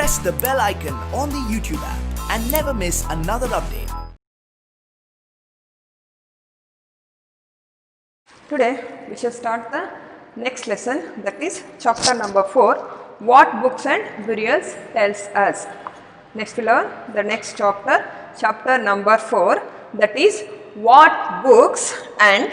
press the bell icon on the YouTube app and never miss another update. Today we shall start the next lesson, that is chapter number 4, what books and burials tells us. Next we learn the next chapter number 4, that is what books and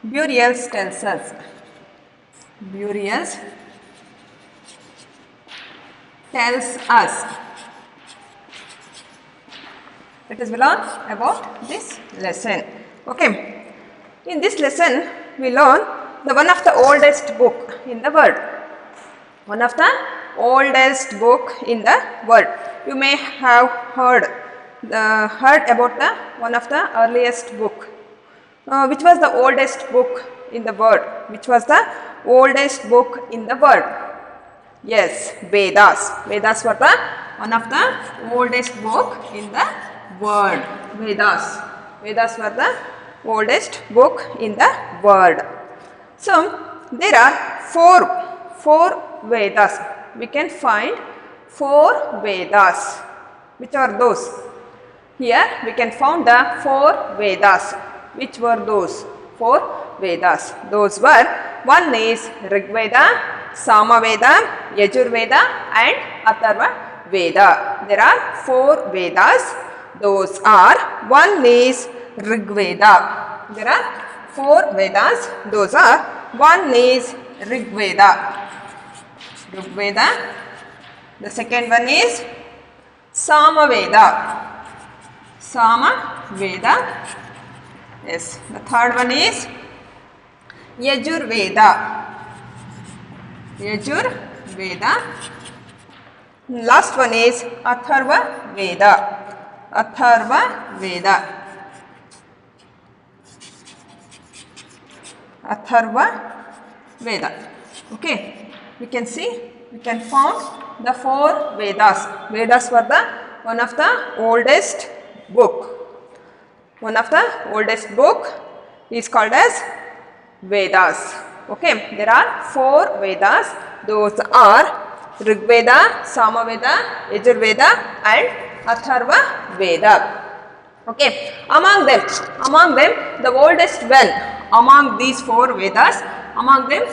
burials tells us. Burials tells us. Let us learn about this lesson. Okay. In this lesson, we learn one of the oldest book in the world. One of the oldest book in the world. You may have heard about one of the earliest book. Which was the oldest book in the world? Which was the oldest book in the world? Yes, Vedas. Vedas were one of the oldest book in the world. Vedas were the oldest book in the world. So, there are four Vedas. We can find 4 Vedas. Which are those? Here we can find the 4 Vedas. Which were those 4 Vedas? Those were, one is Rig Veda, Sama Veda, Yajur Veda and Atharva Veda. There are 4 Vedas. Those are, one is Rig Veda. There are 4 Vedas. Those are, one is Rig Veda. Rig Veda. The second one is Sama Veda. Sama Veda. Yes. The third one is Yajur Veda. Yajur Veda. Last one is Atharva Veda. Atharva Veda. Atharva Veda. Okay. We can see, we can find the 4 Vedas. Vedas were one of the oldest book. One of the oldest book is called as Vedas. Okay, there are 4 Vedas. Those are Rig Veda, Sama Veda, Yajur Veda and Atharva Veda. Okay, among them the oldest one among these 4 Vedas, among them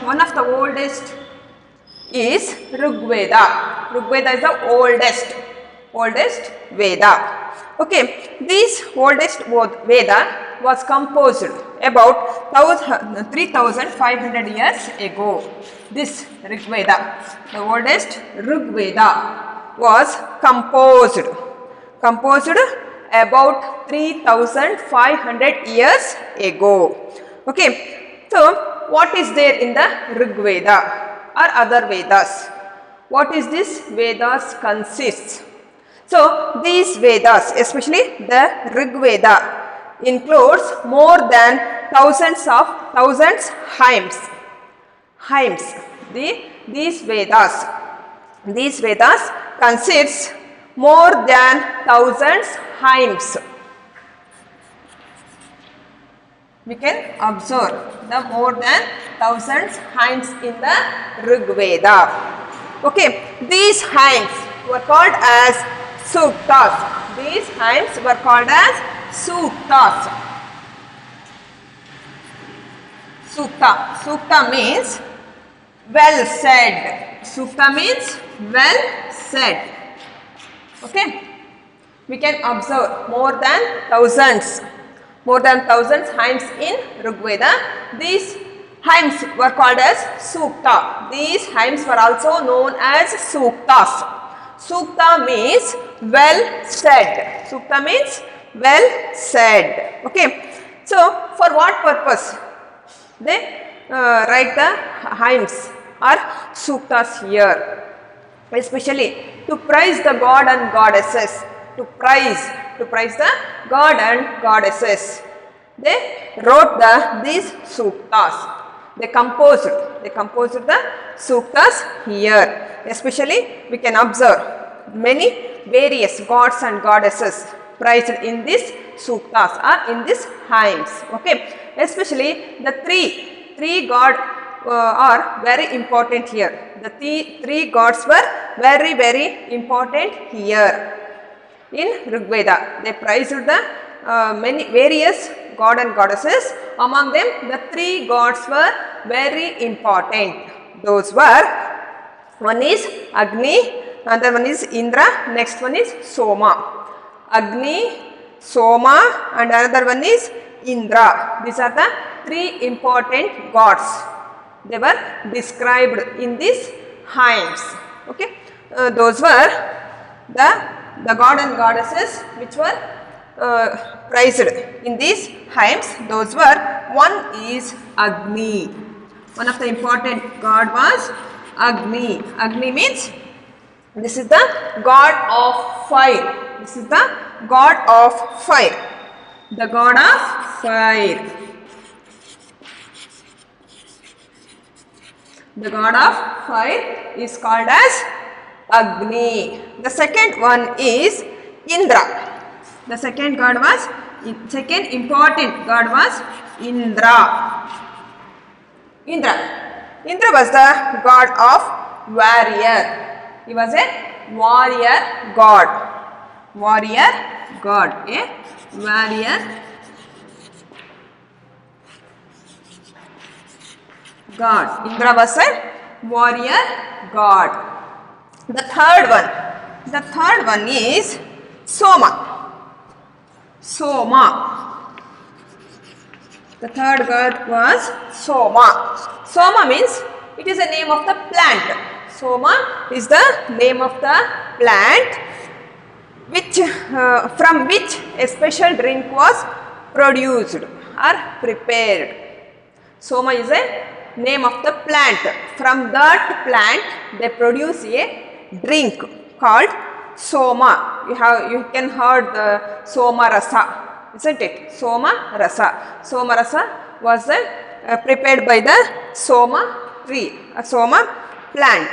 one of the oldest is Rig Veda. Rig Veda is the oldest Veda. Okay, this oldest Veda was composed about 3500 years ago. This Rig Veda, the oldest Rig Veda was composed about 3500 years ago. Okay, so what is there in the Rig Veda or other Vedas? What is this Vedas consists? So, these Vedas, especially the Rig Veda, includes more than thousands hymns. These Vedas consists more than thousands hymns. We can observe the more than thousands hymns in the Rig Veda. Okay, these hymns were called as Suktas. These hymns were called as Suktas. Sukta means well said. Sukta means well said. Okay. We can observe more than thousands hymns in Rig Veda. These hymns were called as Sukta. These hymns were also known as Suktas. Sukta means well said. Sukta means well said. Okay. So, for what purpose they write the hymns or Suktas here? Especially to praise the god and goddesses. To praise the god and goddesses. They wrote these Suktas. They composed the Suktas here. Especially we can observe many various gods and goddesses praised in this suktas or in this hymns. Okay, especially the three god are very important here. The three gods were very important here. In Rig Veda, they praised the many various god and goddesses. Among them, the three gods were very important. Those were, one is Agni, another one is Indra, next one is Soma. Agni, Soma and another one is Indra. These are the three important gods. They were described in these hymns. Okay, those were the god and goddesses which were praised in these hymns. Those were, one is Agni. One of the important god was Agni. Agni means this is the god of fire. This is the god of fire. The god of fire. The god of fire is called as Agni. The second one is Indra. The second important god was Indra. Indra was the god of warrior. He was a warrior god. Warrior god. A warrior god. Indra was a warrior god. The third one is Soma. Soma. The third god was Soma. Soma means it is a name of the plant. Soma is the name of the plant which from which a special drink was produced or prepared. Soma is a name of the plant. From that plant they produce a drink called Soma. You can heard the Soma Rasa, isn't it? Soma Rasa. Soma Rasa was prepared by the Soma tree, a Soma plant.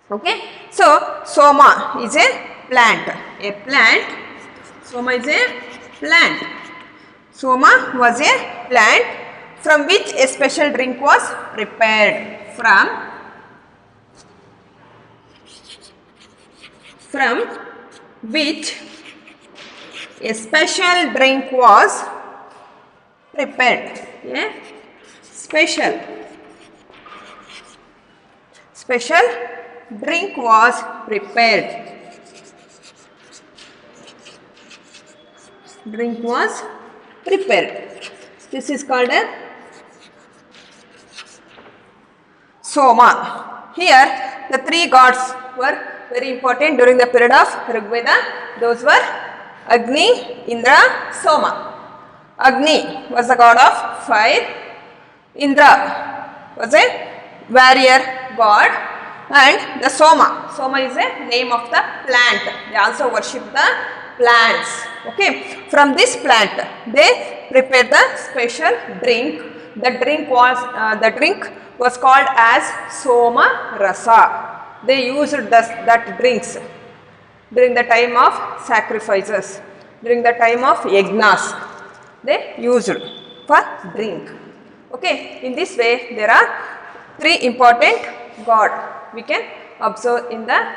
Okay, so Soma is a plant. A plant. Soma is a plant. Soma was a plant from which a special drink was prepared. From which a special drink was prepared. Yeah? Special drink was prepared. Drink was prepared. This is called a Soma. Here the three gods were very important during the period of Rig Veda. Those were Agni, Indra, Soma. Agni was the god of fire. Indra was a warrior god. And the Soma. Soma is a name of the plant. They also worship the plants. Okay. From this plant they prepared the special drink. The drink was called as Soma Rasa. They used that drinks during the time of sacrifices, during the time of yagnas. They used for drink. Okay, in this way there are three important gods we can observe in the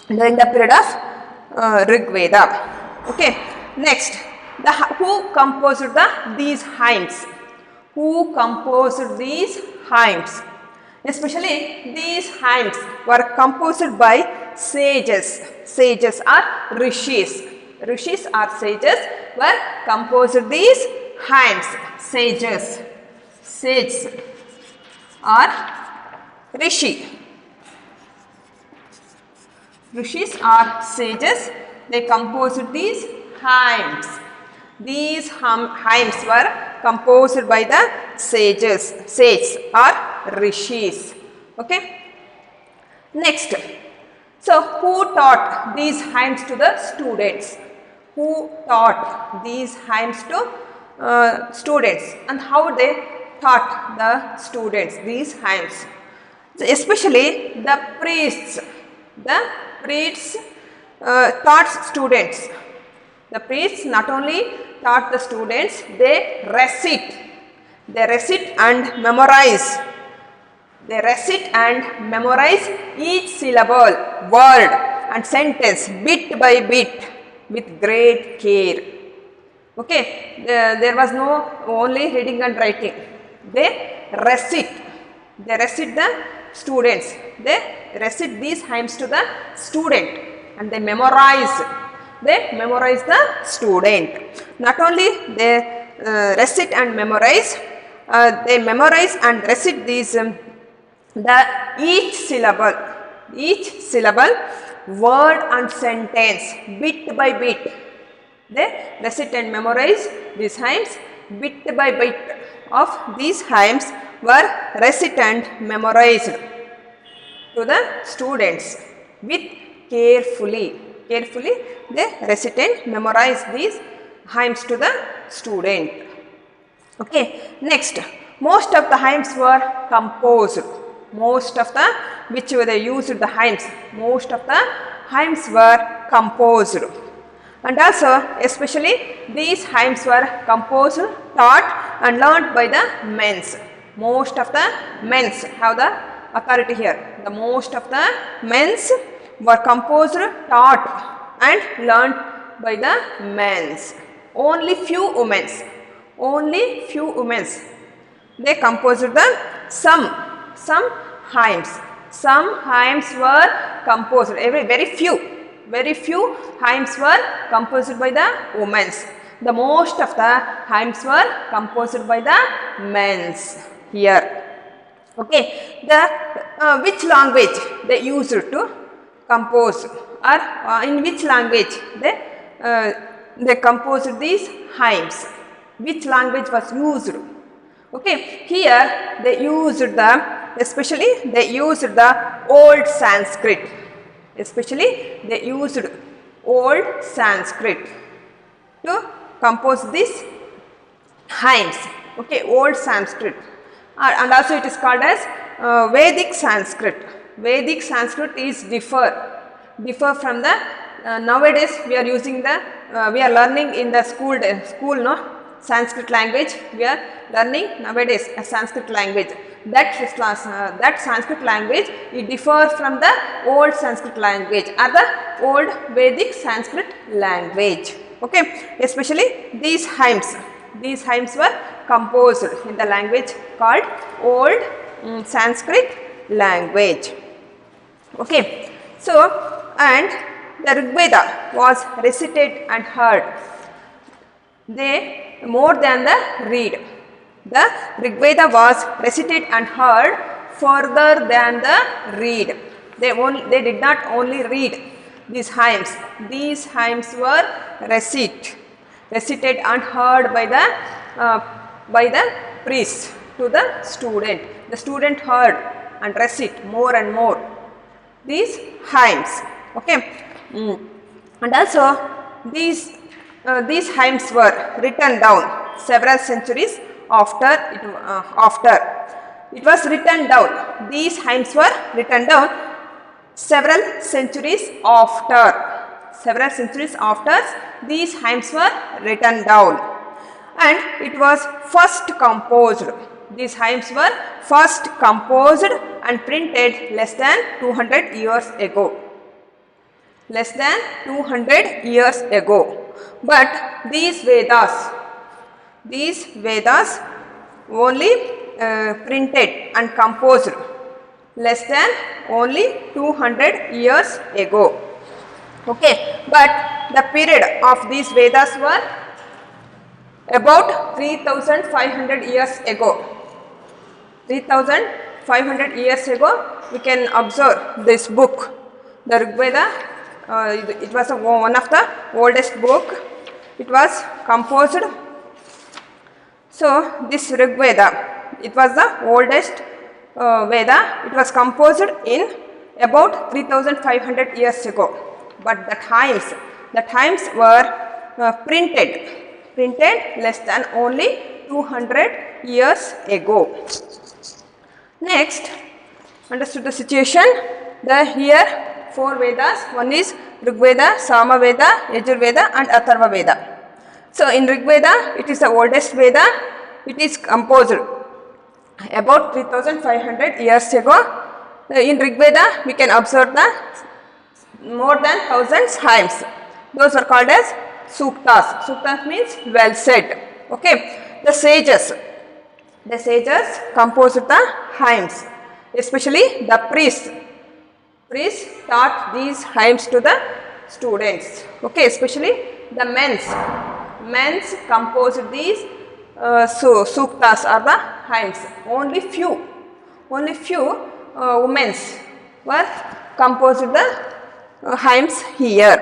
during the period of Rig Veda. Okay, next, who composed these hymns? Who composed these hymns? Especially these hymns were composed by sages. Sages are rishis. Rishis or sages were composed these hymns. Sages. Sages are rishi. Rishis are sages. They composed these hymns. These hymns were composed by the sages. Sages or rishis. Okay. Next. So, who taught these hymns to the students? Who taught these hymns to students, and how they taught the students these hymns? So, especially the priests. The priests taught students The priests not only taught the students, they recite and memorize. They recite and memorize each syllable, word and sentence bit by bit with great care. Okay, there was no only reading and writing. They recite the students. They recite these hymns to the student and they memorize the student. Not only they recite and memorize, they memorize and recite these each syllable, word and sentence bit by bit. They recite and memorize these hymns bit by bit. Of these hymns were recited and memorized to the students with carefully. They recite and memorize these hymns to the student. Okay, next, most of the hymns were composed. Most of the hymns were composed. And also, especially these hymns were composed, taught and learnt by the men. Most of the men have the authority here. The most of the men were composed, taught and learnt by the men. Only few women. They composed some hymns. Some hymns were composed. Very few hymns were composed by the women. The most of the hymns were composed by the men here. Okay, which language they used to compose, or in which language they composed these hymns? Which language was used? Okay, here they used they used the old Sanskrit. Especially they used old Sanskrit to compose these hymns. Okay, old Sanskrit, and also it is called as Vedic Sanskrit. Vedic Sanskrit is differ from the nowadays we are using the we are learning in the school no Sanskrit language. We are learning nowadays a Sanskrit language. That Sanskrit language, it differs from the old Sanskrit language or the old Vedic Sanskrit language. Okay, especially these hymns were composed in the language called old Sanskrit language. Okay, so and the Rig Veda was recited and heard. They more than the read. The Rig Veda was recited and heard further than the read. They did not only read these hymns. These hymns were recited and heard by the priest to the student. The student heard and recite more and more these hymns. Okay, and also these hymns were written down several centuries after it was written down. These hymns were written down several centuries after. These hymns were written down, and it was first composed. These hymns were first composed and printed less than 200 years ago. But these Vedas only printed and composed less than only 200 years ago. Okay, but the period of these Vedas were about 3500 years ago. 3500 years ago, we can observe this book, the Rig Veda. It was one of the oldest book. It was composed. So this Rig Veda, it was the oldest Veda. It was composed in about 3500 years ago. But the hymns were printed less than only 200 years ago. Next, understood the situation. Here 4 Vedas. One is Rig Veda, Samaveda, Yajurveda and Atharva Veda. So in Rig Veda, it is the oldest Veda. It is composed about 3500 years ago. In Rig Veda, we can observe the more than thousands hymns. Those are called as Suktas. Suktas means well said. Okay. The sages composed the hymns, especially the priests. Priests taught these hymns to the students. Okay, especially the men's composed these suktas or the hymns. Only few women's were composed the hymns here.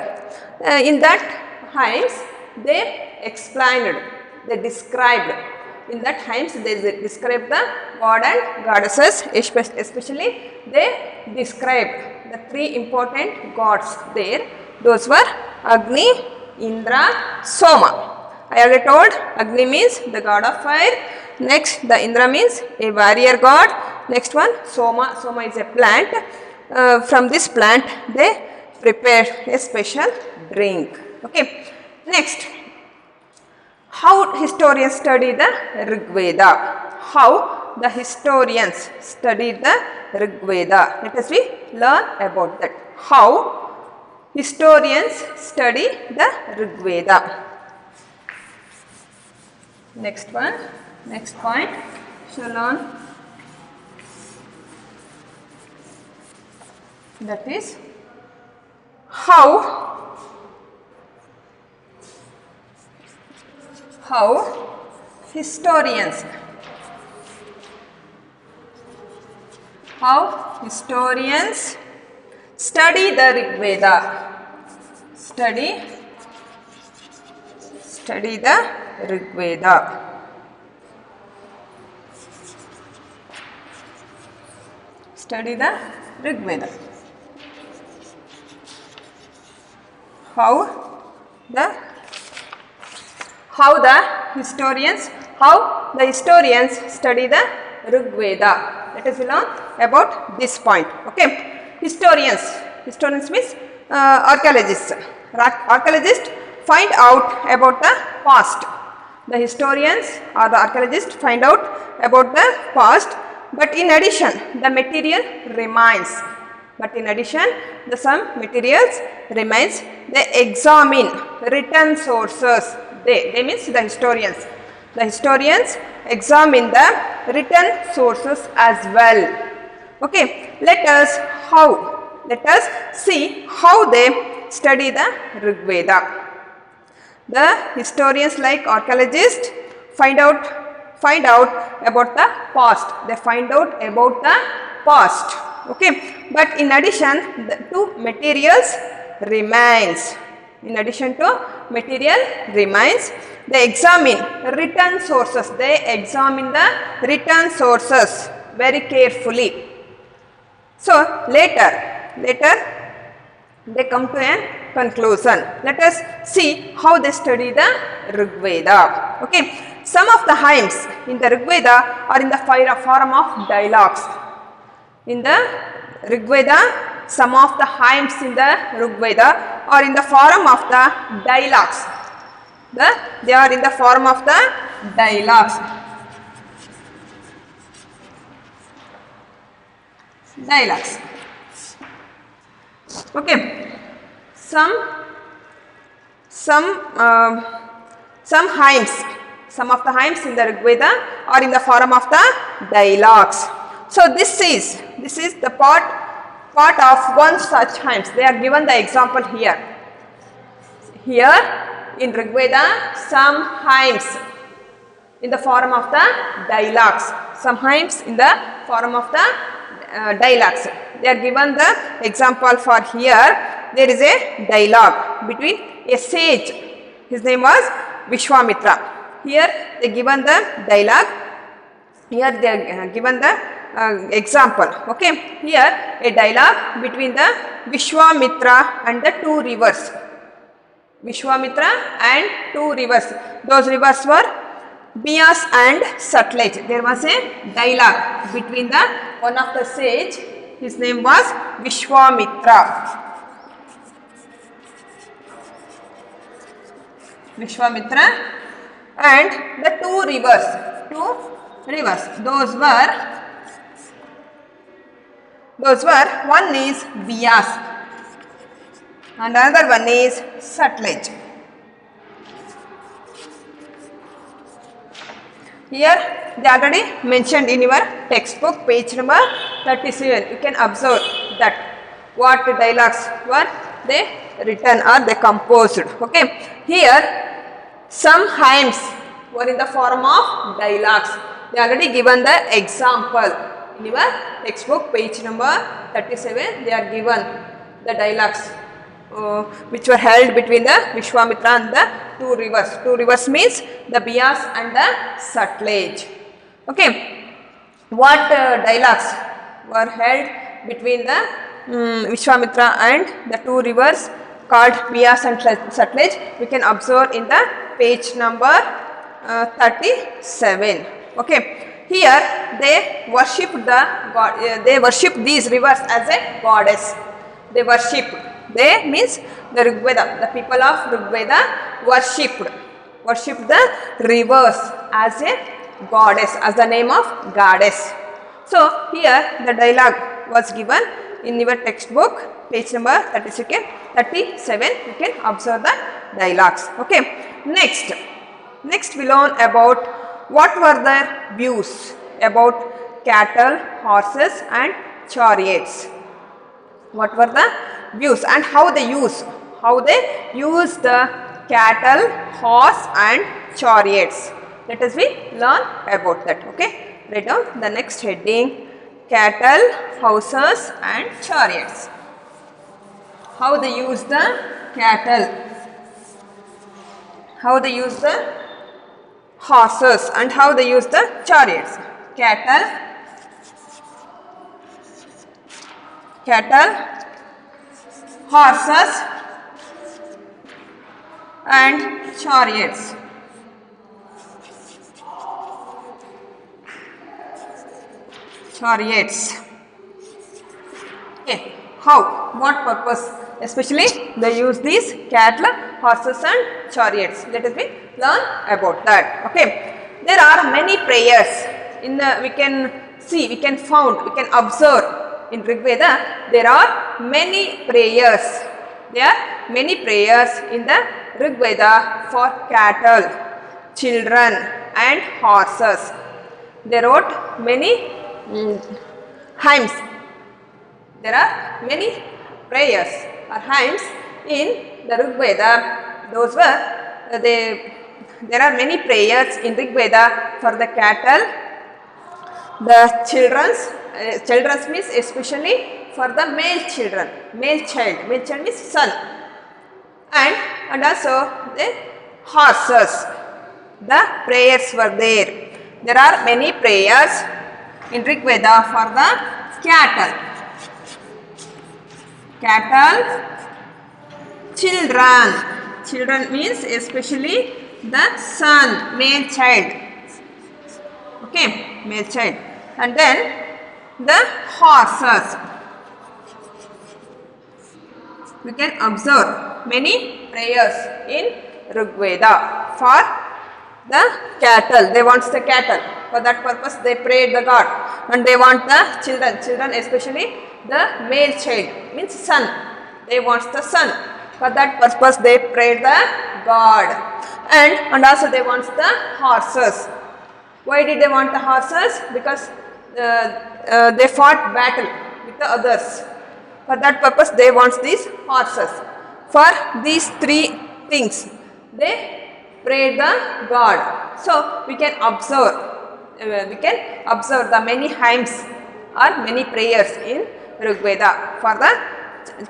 In that hymns they explained, they described. In that hymns they described the god and goddesses, especially they described the three important gods there. Those were Agni, Indra, Soma. I already told Agni means the god of fire. Next the Indra means a warrior god. Next one Soma. Soma is a plant. From this plant they prepared a special drink. Okay. Next, how historians study the Rig Veda? How the historians study the Rig Veda? Let us learn about that. How historians study the Rig Veda. Next point, shall learn. That is how historians study the Rig Veda. Study the Rig Veda. Study the Rig Veda. How the historians study the Rig Veda. Let us learn about this point. Okay. Historians means archaeologists. Archaeologists find out about the past. The historians or the archaeologists find out about the past, but in addition the material remains. Some materials remains. They examine written sources. They means the historians. The historians examine the written sources as well. Okay, let us see how they study the Rig Veda. The historians like archaeologists find out about the past. They find out about the past. Okay, but in addition to materials remains. They examine written sources. They examine the written sources very carefully. So later they come to a conclusion. Let us see how they study the Rig Veda. Okay, some of the hymns in the Rig Veda are in the form of dialogues. In the Rig Veda, some of the hymns in the Rig Veda are in the form of the dialogues. They are in the form of the dialogues. Okay. Some of the hymns in the Rig Veda are in the form of the dialogues. So this is the part of one such hymns. They are given the example here. Here in Rig Veda, some hymns in the form of the dialogues. Some hymns in the form of the dialogues. They are given the example for here. There is a dialogue between a sage. His name was Vishwamitra. Here they given the dialogue. Here they are given the example. Okay. Here a dialogue between the Vishwamitra and the two rivers. Vishwamitra and two rivers. Those rivers were Bias and Sutlej. There was a dialogue between the one of the sage. His name was Vishwamitra. Vishwamitra, and the two rivers. Those were one is Bias and another one is Sutlej. Here they already mentioned in your textbook, page number 37. You can observe that what dialogues were they written or they composed. Okay. Here some hymns were in the form of dialogues. They already given the example in your textbook, page number 37. They are given the dialogues which were held between the Vishwamitra and the two rivers. Two rivers means the Bias and the Sutlej. Okay. What dialogues were held between the Vishwamitra and the two rivers called Bias and Sutlej? We can observe in the page number 37. Okay. Here they worshipped the god. They worshipped these rivers as a goddess. They worshipped. They means the Rigveda. The people of Rigveda worshipped the rivers as a goddess, as the name of goddess. So here the dialogue was given in your textbook, page number 37. You can observe the dialogues. Okay. Next we learn about what were their views about cattle, horses and chariots. What were the views and how they use the cattle, horse and chariots. Let us learn about that. Okay. Write down the next heading: cattle, horses and chariots. How they use the cattle, how they use the horses and how they use the chariots. Cattle, horses and chariots. Okay. How? What purpose? Especially they use these cattle, horses and chariots. Let us learn about that. Okay. There are many prayers in the, we can observe in Rigveda. There are many prayers. There are many prayers in the Rigveda for cattle, children and horses. They wrote many hymns. There are many prayers or hymns in the Rigveda. There are many prayers in Rigveda for the cattle, the children's means especially for the male child means son, and also the horses. The prayers were there. There are many prayers in Rigveda for the cattle, children means especially the son, male child. Okay, male child. And then the horses. We can observe many prayers in Rigveda for the cattle. They want the cattle. For that purpose they prayed the god. And they want the children especially the male child means son. They want the son. For that purpose they prayed the god. And also they want the horses. Why did they want the horses? Because they fought battle with the others. For that purpose they want these horses. For these three things they prayed the god. So we can observe the many hymns or many prayers in Rigveda for the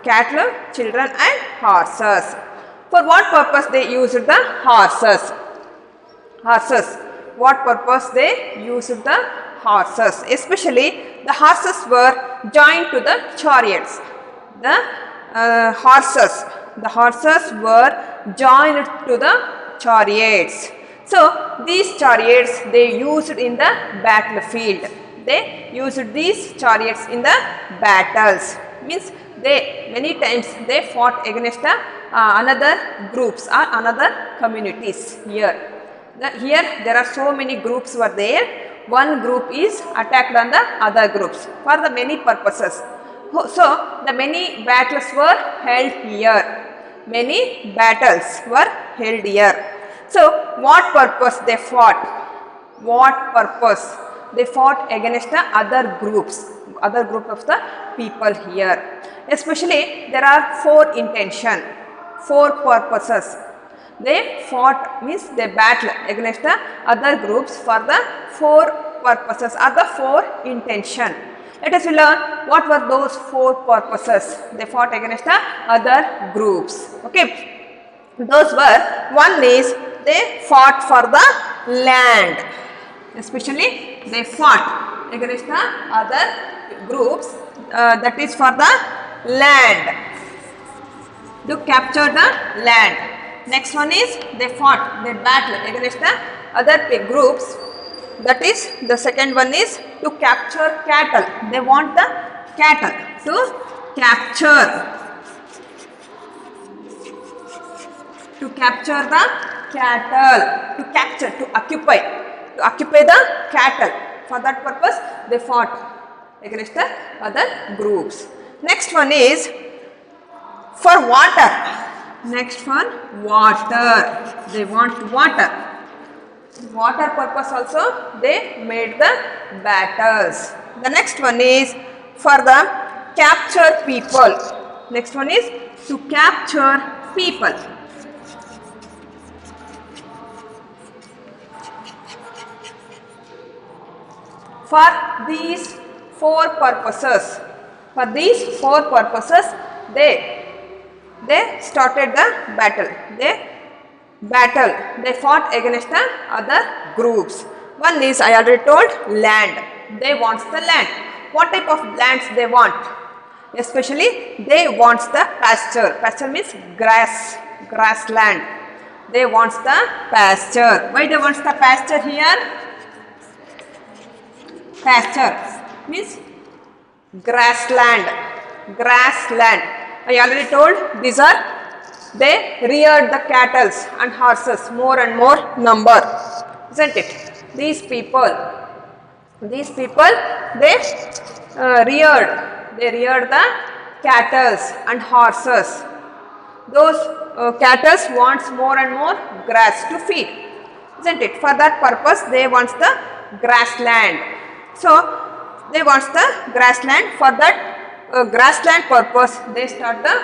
cattle, children and horses. For what purpose they used the horses? What purpose they used the horses? Especially the horses were joined to the chariots. The horses were joined to the chariots. So these chariots they used in the battlefield. They used these chariots in the battles. Means they many times they fought against the another groups or another communities here. Here there are so many groups were there. One group is attacked on the other groups for the many purposes. So the many battles were held here. Many battles were held here. So what purpose they fought? What purpose? They fought against the other groups, other group of the people here. Especially there are four intention, four purposes. They fought means they battled against the other groups for the four purposes or the four intention. Let us learn what were those four purposes they fought against the other groups. Okay, those were, one is they fought for the land, especially they fought against the other groups, that is for the land, to capture the land. Next one is they fought, they battled against the other groups, that is the second one is to capture cattle. They want the cattle to capture, to capture the cattle, to capture, to occupy the cattle. For that purpose they fought against the other groups. Next one is for water. Next one, water. They want water. Water purpose also they made the battles. The next one is for the capture people. Next one is to capture people. For these four purposes, they started the battle. They fought against the other groups. One is, I already told, land. They want the land. What type of lands they want? Especially they want the pasture. Pasture means grassland. They want the pasture. Why they want the pasture here? Pasture means grassland. I already told, these are, they reared the cattle and horses, more and more number, isn't it? These people, they reared the cattle and horses. Those cattle wants more and more grass to feed, isn't it? For that purpose they want the grassland. So they want the grassland. For that grassland purpose they start the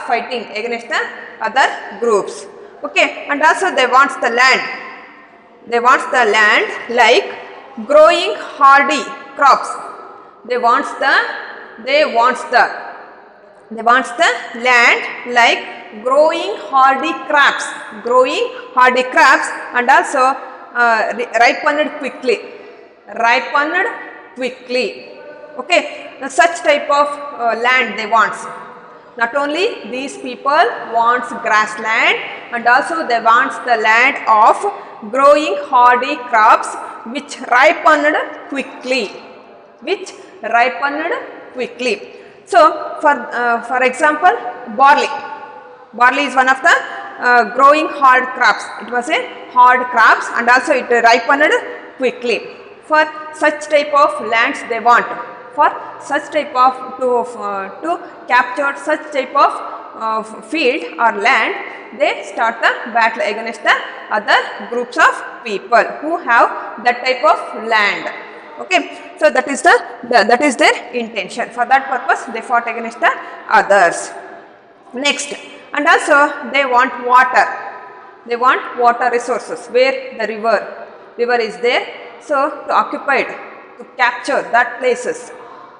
fighting against the other groups. Okay, and also they want the land. They want the land like growing hardy crops. They want the land like growing hardy crops, and also ripened quickly. Okay, now such type of land they want. Not only these people wants grassland, and also they wants the land of growing hardy crops which ripened quickly. So for example, barley. Barley is one of the growing hard crops. It was a hard crops, and also it ripened quickly. For such type of lands they want. For such type of to capture such type of field or land, they start the battle against the other groups of people who have that type of land. Okay, so that is their intention. For that purpose they fought against the others. Next, and also they want water. They want water resources where the river is there. So to occupy it, to capture that places.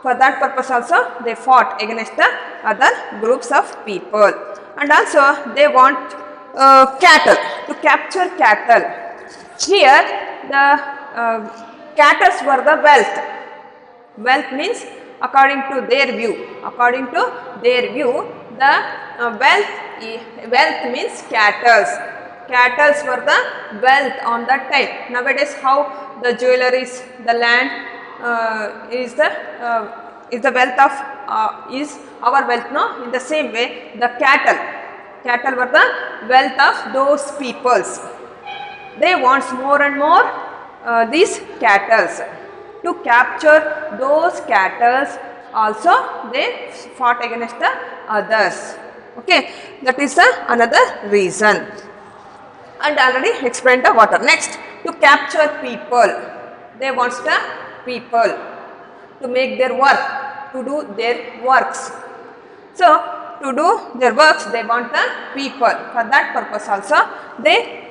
For that purpose also they fought against the other groups of people. And also they want cattle, to capture cattle. Here the cattle were the wealth. Wealth means according to their view, the wealth means cattle. Cattle were the wealth on that time. Nowadays how the jewelries, the land is the wealth of is our wealth, no? In the same way, the cattle were the wealth of those peoples. They want more and more these cattle. To capture those cattle, also they fought against the others. Okay, that is the another reason. And already explained the water. Next, to capture people. They want the people to make their work, to do their works. So, to do their works, they want the people. For that purpose also, they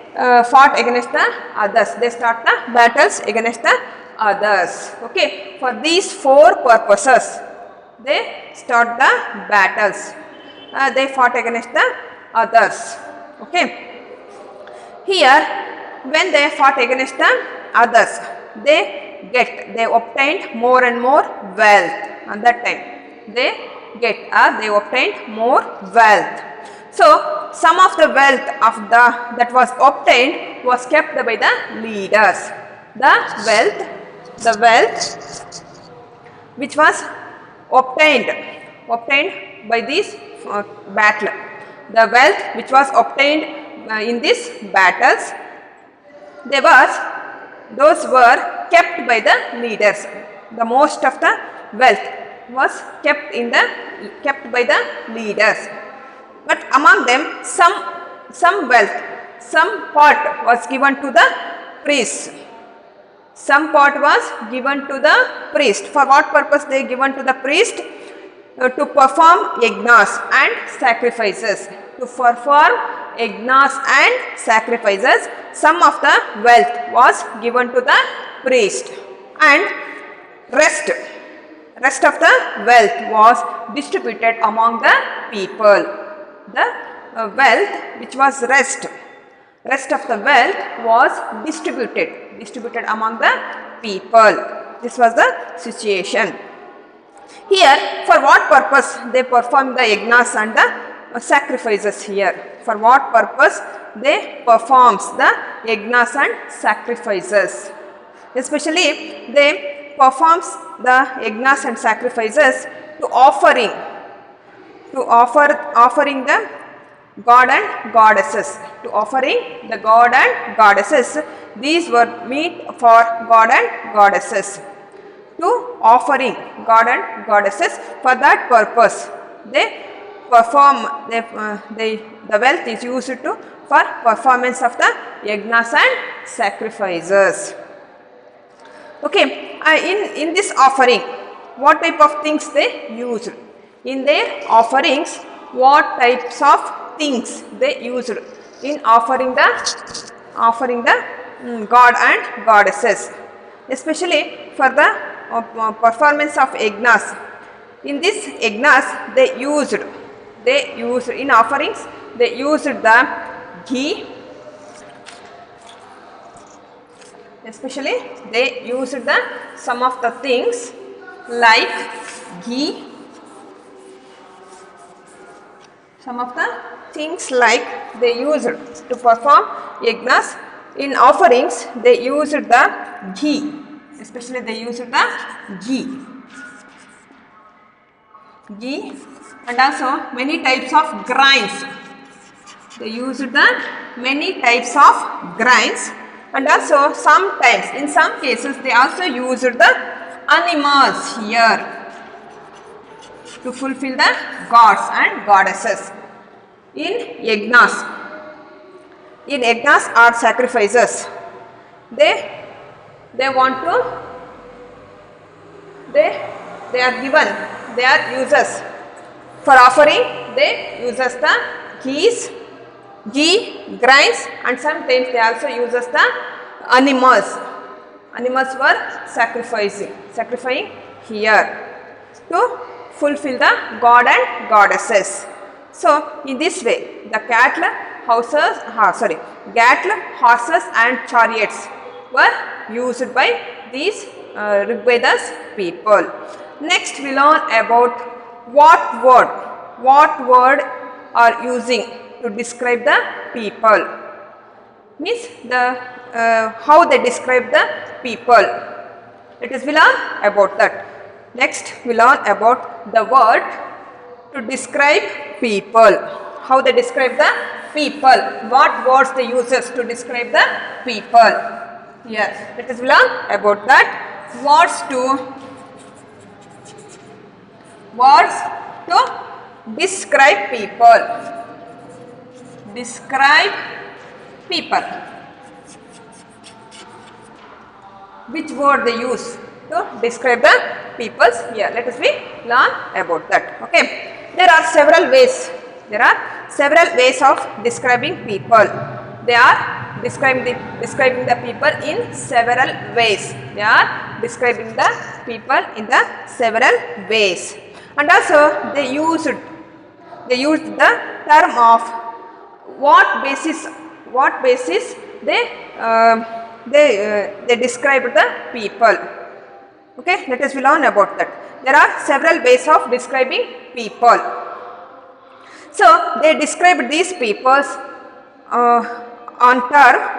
fought against the others. They start the battles against the others. Okay, for these four purposes, they start the battles. They fought against the others. Okay. Here, when they fought against the others, they obtained more and more wealth. At that time, they obtained more wealth. So, some of the wealth of that was obtained was kept by the leaders. The wealth which was obtained by this battle. The wealth which was obtained in these battles, those were kept by the leaders. The most of the wealth was kept by the leaders. But among them, some wealth, some part was given to the priests. Some part was given to the priest. For what purpose they given to the priest? To perform yajnas and sacrifices. To perform yajnas and sacrifices, some of the wealth was given to the priest, and rest of the wealth was distributed among the people. The wealth which was rest of the wealth was distributed among the people. This was the situation. Here, for what purpose they performed the yajnas and the sacrifices here? For what purpose they performs the yajnas and sacrifices? Especially, they performs the yajnas and sacrifices to offering the god and goddesses. To offering the god and goddesses. These were meat for god and goddesses. To offering god and goddesses. For that purpose, they perform. The wealth is used for performance of the yajnas and sacrifices. Okay, in this offering, what type of things they used? In their offerings, what types of things they used in offering the god and goddesses, especially for the performance of yajnas. In this yajnas, they used in offerings, they used the ghee, especially they used some of the things like ghee. Some of the things like they used to perform yajnas. In offerings, they used the ghee. Especially they used the ghee and also many types of grains. They used the many types of grains, and also sometimes in some cases they also used the animals here to fulfill the gods and goddesses. In yajnas or sacrifices, they are uses for offering. They uses the ghee, grains, and sometimes they also uses the animals. Animals were sacrificing here to fulfill the god and goddesses. So in this way, the cattle, horses and chariots were used by these Rigveda's people. Next we learn about what word are using to describe the people. Means how they describe the people. Let us learn about that. Next, we learn about the word to describe people. How they describe the people. What words they uses to describe the people. Here, let us learn about that. Words to describe people. Describe people. Which word they use to describe the peoples? Here, let us learn about that. Okay. There are several ways. There are several ways of describing people. They are describing the people in several ways. They are describing the people in the several ways. And also they used the term of what basis they described the people. Okay, let us learn about that. There are several ways of describing people. So they described these peoples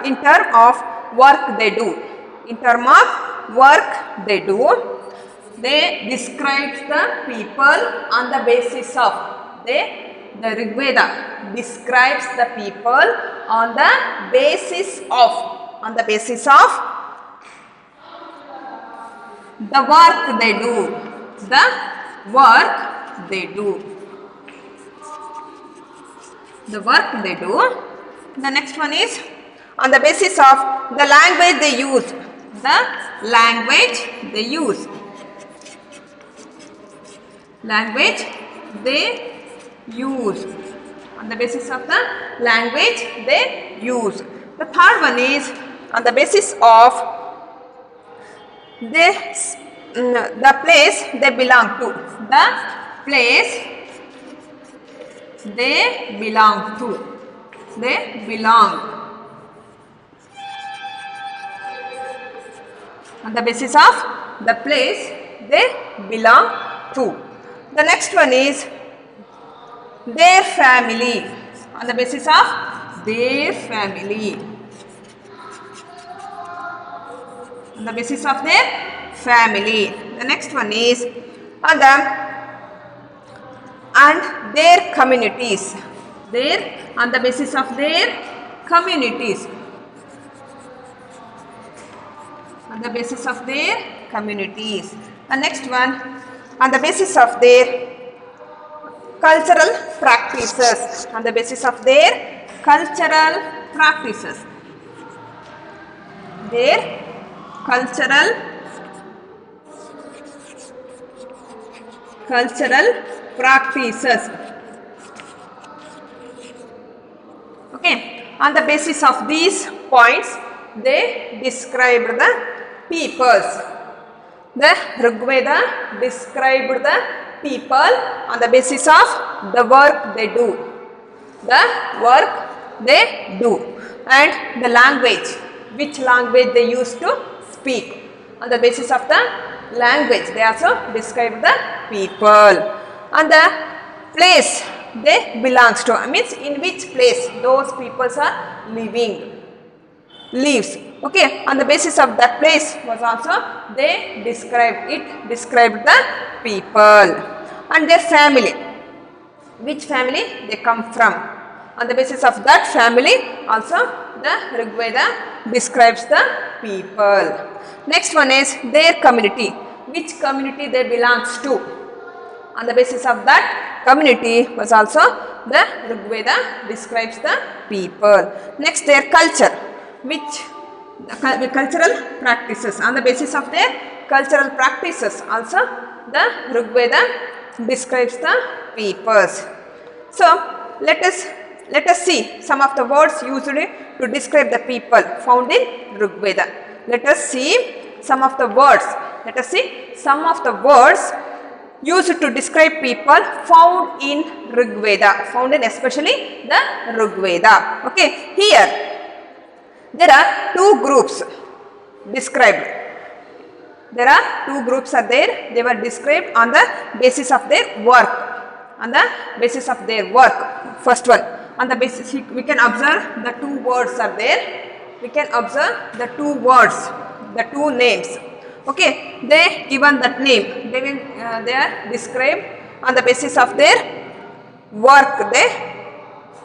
in term of work they do. In term of work they do. They described the people on the basis of the Rig Veda describes the people on the basis of the work they do. The work they do. The work they do. The next one is on the basis of the language they use. The language they use. Language they use. On the basis of the language they use. The third one is on the basis of the place they belong to. The place they belong to. They belong. On the basis of the place they belong to. The next one is their family. On the basis of their family. On the basis of their family. The next one is on their communities. On the basis of their communities. On the basis of their communities. The next one on the basis of their cultural practices. On the basis of their cultural practices. Their cultural practices. Okay. On the basis of these points, they described the peoples. The Rig Veda described the people on the basis of the work they do. The work they do. And the language. Which language they used to speak. On the basis of the language, they also describe the people. And the place they belongs to, means in which place those peoples are lives. Okay, on the basis of that place was also they described the people. And their family, which family they come from. On the basis of that family also the Rig Veda describes the people. Next one is their community, which community they belongs to. On the basis of that community was also the Rig Veda describes the people. Next, their culture, which the cultural practices. On the basis of their cultural practices also the Rig Veda describes the peoples. So let us see some of the words used to describe the people found in Rig Veda. Let us see some of the words. Let us see some of the words used to describe people found in Rig Veda, found in especially the Rig Veda. Okay, here there are two groups described. There are two groups are there. They were described on the basis of their work. On the basis of their work. First one, on the basis we can observe the two words are there. We can observe the two words, the two names. Okay, they given that name. They are described on the basis of their work.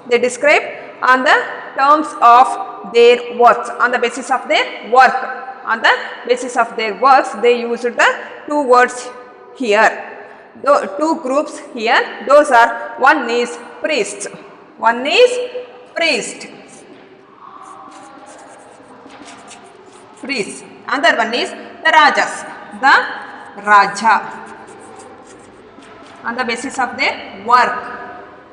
They describe on the terms of their works, on the basis of their work. On the basis of their works, they used the two words here. The two groups here, those are, one is priest. One is priest. Priest. Another one is the rajas. The raja. On the basis of their work.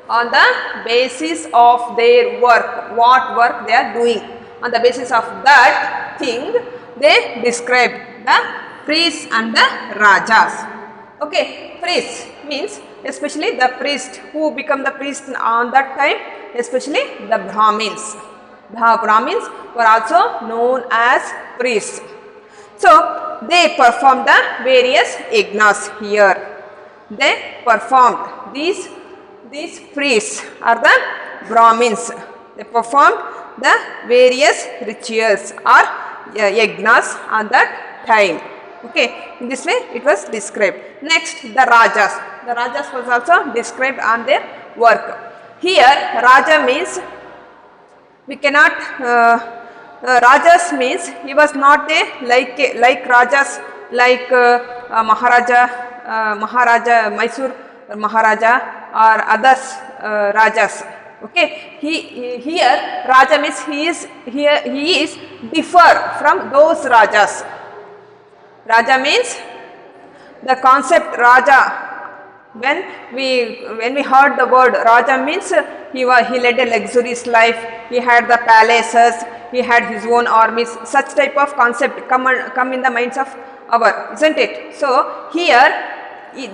On the basis of their work, what work they are doing. On the basis of that thing, they describe the priests and the rajas. Okay, priests means especially the priest who become the priest on that time, especially the Brahmins. The Brahmins were also known as priests. So, they performed the various yajnas here. They performed these priests are the Brahmins. They performed the various rituals or yajnas on that time. Okay, in this way it was described. Next, the rajas. The rajas was also described on their work. Here, raja means we cannot. Rajas means he was not a like rajas like Maharaja Mysore Maharaja or others rajas. Okay, here raja means he is differ from those rajas. Raja means the concept raja. When we heard the word raja means he led a luxurious life. He had the palaces. He had his own armies. Such type of concept come in the minds of our, isn't it? So here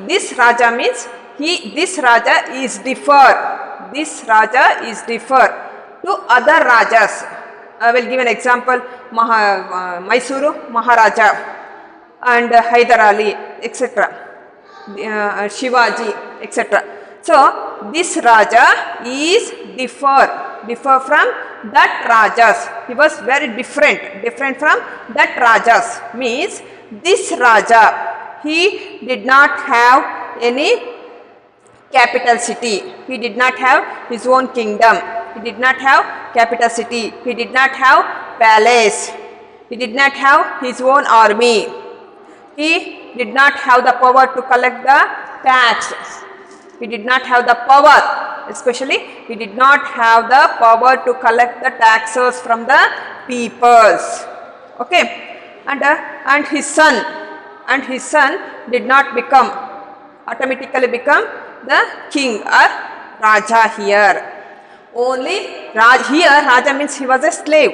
this raja means this raja is differ. This raja is differ to other rajas. I will give an example. Mysuru Maharaja and Hyder Ali, etc. Shivaji, etc. So this raja is differ from that rajas. He was very different from that rajas. Means this raja, he did not have any capital city. He did not have his own kingdom. He did not have capital city. He did not have palace. He did not have his own army. He did not have the power to collect the taxes. He did not have the power, especially he did not have the power to collect the taxes from the peoples. Okay, and his son did not automatically become the king or raja here. Only here raja means he was a slave.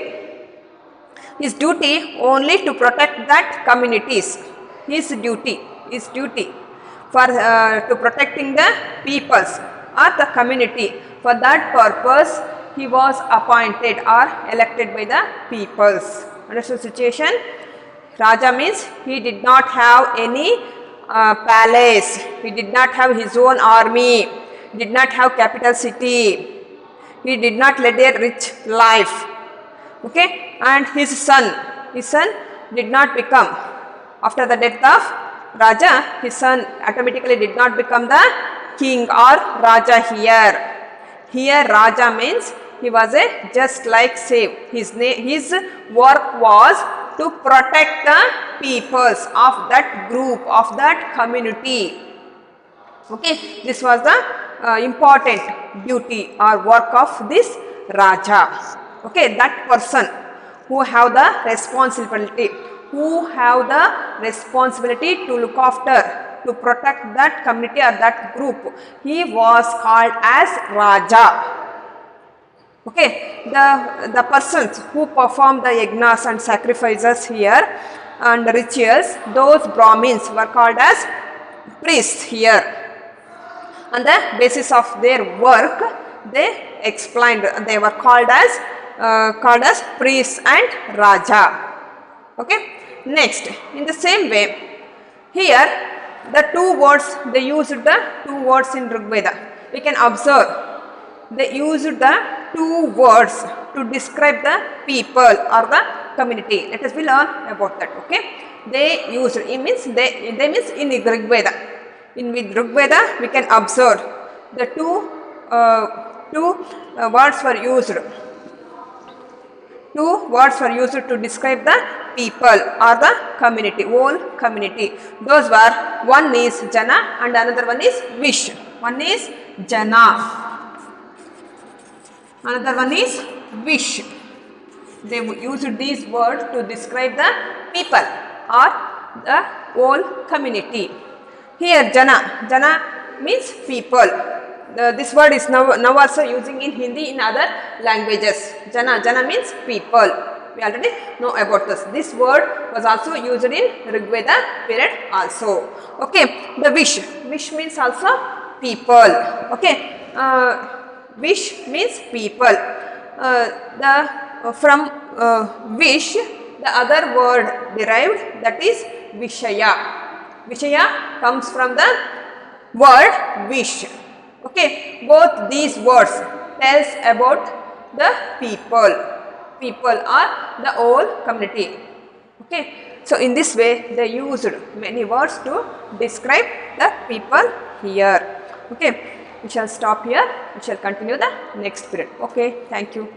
His duty only to protect that communities. His duty for to protecting the peoples or the community. For that purpose, he was appointed or elected by the peoples. Understood situation? Raja means he did not have any palace. He did not have his own army. He did not have capital city. He did not lead a rich life. Okay, and his son did not become, after the death of Raja, his son automatically did not become the king or Raja here. Here Raja means he was a just like slave. His work was to protect the peoples of that group, of that community. Okay, this was the important duty or work of this Raja. Okay, that person who have the responsibility to look after, to protect that community or that group, he was called as Raja. Okay, the persons who perform the yajnas and sacrifices here and rituals, those Brahmins were called as priests here. On the basis of their work, they explained, they were called as priests and Raja. Okay. Next, in the same way, here the two words, they used the two words in Rigveda. We can observe they used the two words to describe the people or the community. Let us learn about that. Okay. they used, it means they means in Rig Veda. In with Rig Veda we can observe the two words were used. Two words were used to describe the people or the community, whole community. Those were, one is Jana and another one is Vish. One is Jana, another one is Vish. They used these words to describe the people or the whole community. Here Jana means people. This word is now also using in Hindi in other languages. Jana means people. We already know about this. This word was also used in Rig Veda period also. Okay, the Vish means also people. Okay, Vish means people. From Vish, the other word derived, that is Vishaya. Vishaya comes from the word Vish. Okay, both these words tells about the people or the whole community. Okay, so in this way they used many words to describe the people here. Okay, we shall stop here. We shall continue the next period. Okay, thank you.